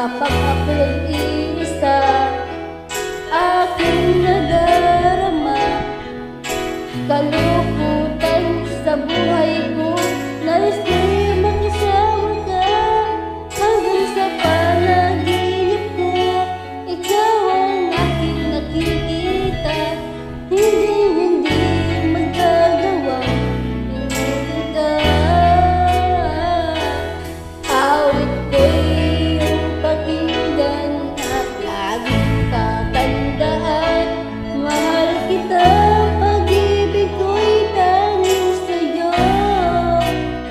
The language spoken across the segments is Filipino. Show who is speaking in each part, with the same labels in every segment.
Speaker 1: Kapag ako'y iisa, aking nadarama kalungkutan sa buhay ko. Nais ko'y makasama ka hanggang sa panaginip ko. Ikaw ang aking nakikita, hindi magagawang pinutin ka. Awit ko'y iyong pakinggan at laging tatandaan. Mahal kita, pag-ibig ko'y tanging sa'yo.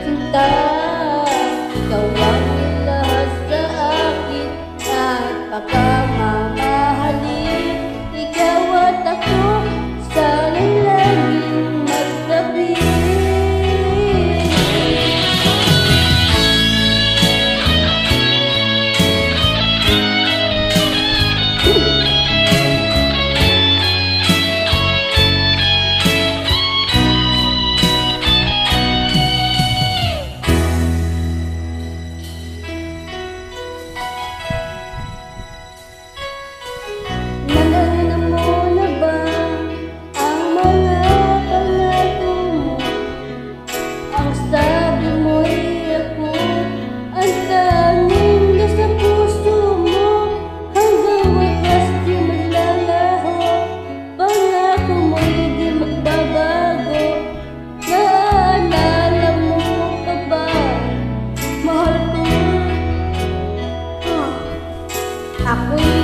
Speaker 1: Sinta, ikaw ang lahat sa akin at pagkamamahalin. Ikaw at ako, sana'y laging magtabi. Ako'y